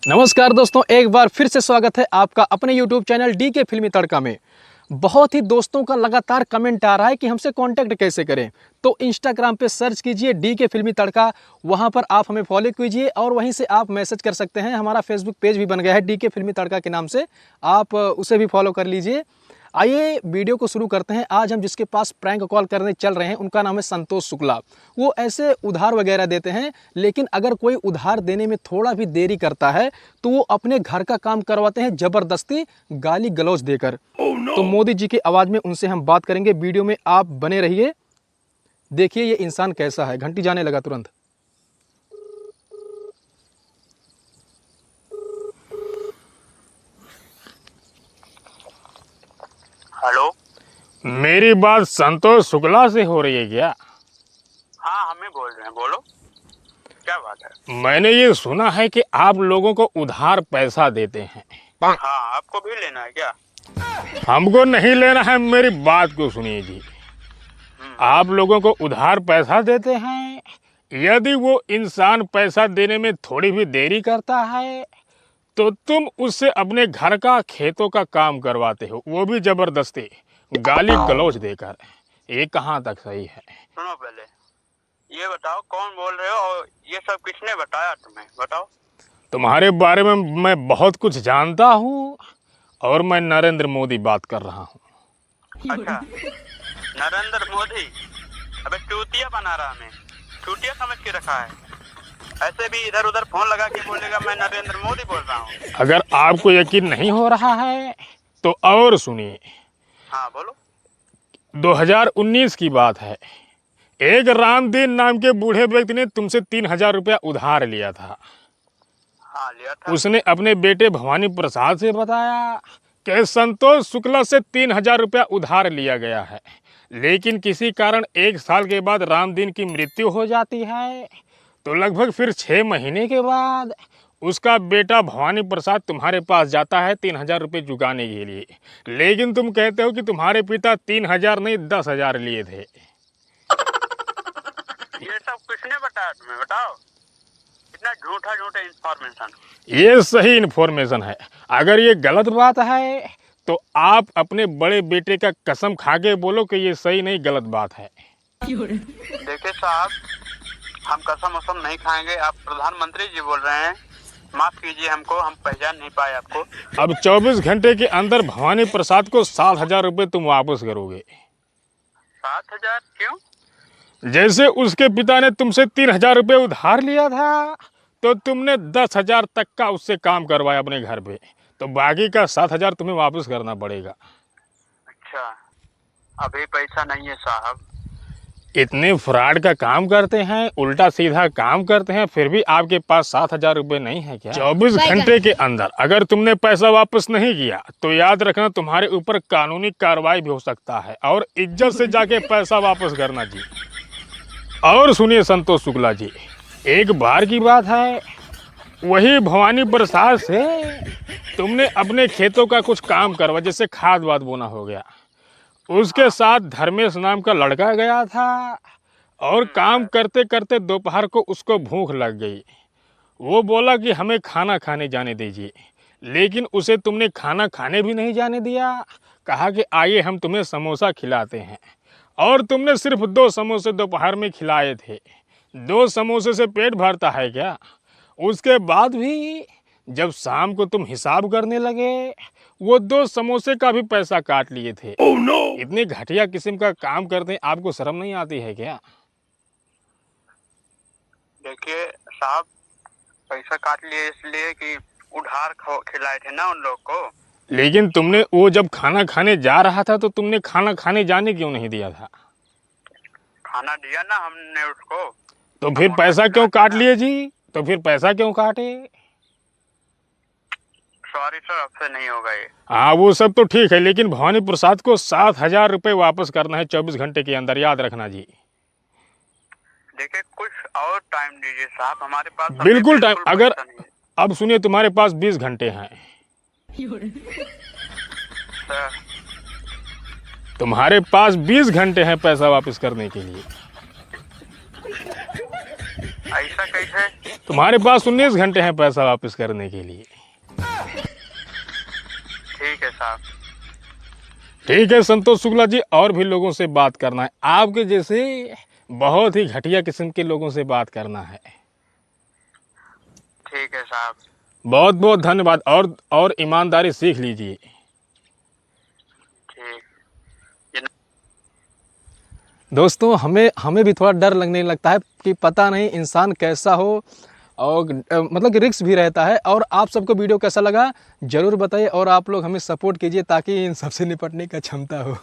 नमस्कार दोस्तों, एक बार फिर से स्वागत है आपका अपने YouTube चैनल डी के फिल्मी तड़का में। बहुत ही दोस्तों का लगातार कमेंट आ रहा है कि हमसे कांटेक्ट कैसे करें। तो इंस्टाग्राम पे सर्च कीजिए डी के फिल्मी तड़का, वहां पर आप हमें फॉलो कीजिए और वहीं से आप मैसेज कर सकते हैं। हमारा फेसबुक पेज भी बन गया है डी के फिल्मी तड़का के नाम से, आप उसे भी फॉलो कर लीजिए। आइए वीडियो को शुरू करते हैं। आज हम जिसके पास प्रैंक कॉल करने चल रहे हैं उनका नाम है संतोष शुक्ला। वो ऐसे उधार वगैरह देते हैं, लेकिन अगर कोई उधार देने में थोड़ा भी देरी करता है तो वो अपने घर का काम करवाते हैं जबरदस्ती गाली गलौज देकर। तो मोदी जी की आवाज़ में उनसे हम बात करेंगे। वीडियो में आप बने रहिए, देखिए ये इंसान कैसा है। घंटी जाने लगा तुरंत। हेलो, मेरी बात संतोष शुक्ला से हो रही है क्या? हाँ हम ही बोल रहे हैं, बोलो क्या बात है। मैंने ये सुना है कि आप लोगों को उधार पैसा देते हैं। हाँ, आपको भी लेना है क्या? हमको नहीं लेना है, मेरी बात को सुनिए जी। आप लोगों को उधार पैसा देते हैं, यदि वो इंसान पैसा देने में थोड़ी भी देरी करता है तो तुम उससे अपने घर का खेतों का काम करवाते हो, वो भी जबरदस्ती गाली गलौज देकर। ये कहाँ तक सही है? सुनो, पहले ये बताओ कौन बोल रहे हो और ये सब किसने बताया तुम्हें, बताओ। तुम्हारे बारे में मैं बहुत कुछ जानता हूँ और मैं नरेंद्र मोदी बात कर रहा हूँ। अच्छा, नरेंद्र मोदी? अबे चूतिया बना रहा, हमें चूतिया समझ के रखा है। ऐसे भी इधर उधर फोन लगा के बोलेगा मैं नरेंद्र मोदी बोल रहा हूँ। अगर आपको यकीन नहीं हो रहा है तो और सुनिए। हाँ बोलो। 2019 की बात है। एक रामदीन नाम के बूढ़े व्यक्ति ने तुमसे 3,000 रुपया उधार लिया था। हाँ लिया था। उसने अपने बेटे भवानी प्रसाद से बताया कि संतोष शुक्ला से 3,000 रुपया उधार लिया गया है, लेकिन किसी कारण 1 साल के बाद रामदीन की मृत्यु हो जाती है। तो लगभग फिर 6 महीने के बाद उसका बेटा भवानी प्रसाद तुम्हारे पास जाता है 3,000 रुपये चुकाने के लिए, लेकिन तुम कहते हो कि तुम्हारे पिता 3,000 नहीं 10,000 लिए थे। ये सब किसने बताया तुम्हें, बताओ। इतना झूठा झूठा इंफॉर्मेशन। ये सही इन्फॉर्मेशन है। अगर ये गलत बात है तो आप अपने बड़े बेटे का कसम खा के बोलो कि ये सही नहीं गलत बात है। देखिए साहब, हम कसम वसम नहीं खाएंगे। आप प्रधानमंत्री जी बोल रहे हैं, माफ कीजिए हमको, हम पहचान नहीं पाए आपको। अब 24 घंटे के अंदर भवानी प्रसाद को 7,000 रुपये तुम वापस करोगे। 7,000 क्यों? जैसे उसके पिता ने तुमसे 3,000 रुपये उधार लिया था तो तुमने 10,000 तक का उससे काम करवाया अपने घर पे, तो बाकी का 7,000 तुम्हें वापस करना पड़ेगा। अच्छा, अभी पैसा नहीं है साहब। इतने फ्रॉड का काम करते हैं, उल्टा सीधा काम करते हैं, फिर भी आपके पास 7,000 रुपये नहीं है क्या? 24 घंटे के अंदर अगर तुमने पैसा वापस नहीं किया तो याद रखना तुम्हारे ऊपर कानूनी कार्रवाई भी हो सकता है, और इज्जत से जाके पैसा वापस करना जी। और सुनिए संतोष शुक्ला जी, एक बार की बात है, वही भवानी प्रसाद से तुमने अपने खेतों का कुछ काम करवा, जैसे खाद वाद बोना हो गया। उसके साथ धर्मेश नाम का लड़का गया था और काम करते करते दोपहर को उसको भूख लग गई। वो बोला कि हमें खाना खाने जाने दीजिए, लेकिन उसे तुमने खाना खाने भी नहीं जाने दिया। कहा कि आइए हम तुम्हें समोसा खिलाते हैं, और तुमने सिर्फ 2 समोसे दोपहर में खिलाए थे। 2 समोसे से पेट भरता है क्या? उसके बाद भी जब शाम को तुम हिसाब करने लगे, वो 2 समोसे का भी पैसा काट लिए थे। इतनी घटिया किस्म का काम करते हैं, आपको शर्म नहीं आती है क्या? देखिए साहब, पैसा काट लिए इसलिए कि उधार खिलाए थे ना उन लोग को। लेकिन तुमने वो जब खाना खाने जा रहा था तो तुमने खाना खाने जाने क्यों नहीं दिया था? खाना दिया ना हमने उसको। तो फिर पैसा क्यों काट लिए जी? तो फिर पैसा क्यों काटे? सॉरी सर, अब से नहीं होगा ये। हाँ वो सब तो ठीक है, लेकिन भवानी प्रसाद को 7,000 रुपये वापस करना है 24 घंटे के अंदर, याद रखना जी। देखिए कुछ और टाइम दीजिए साहब, हमारे पास बिल्कुल टाइम। अगर पैसा नहीं है। अब सुनिए, तुम्हारे पास 20 घंटे हैं। सर, तुम्हारे पास 20 घंटे हैं पैसा वापस करने के लिए। ऐसा कैसे? तुम्हारे पास 19 घंटे हैं पैसा वापस करने के लिए। ठीक है साहब। ठीक है संतोष शुक्ला जी, और भी लोगों से बात करना है, आपके जैसे बहुत ही घटिया किस्म के लोगों से बात करना है। ठीक है साहब। बहुत बहुत धन्यवाद, और ईमानदारी सीख लीजिए। ठीक। दोस्तों हमें भी थोड़ा डर लगने लगता है कि पता नहीं इंसान कैसा हो, और मतलब कि रिस्क भी रहता है। और आप सबको वीडियो कैसा लगा ज़रूर बताइए, और आप लोग हमें सपोर्ट कीजिए ताकि इन सबसे निपटने का क्षमता हो।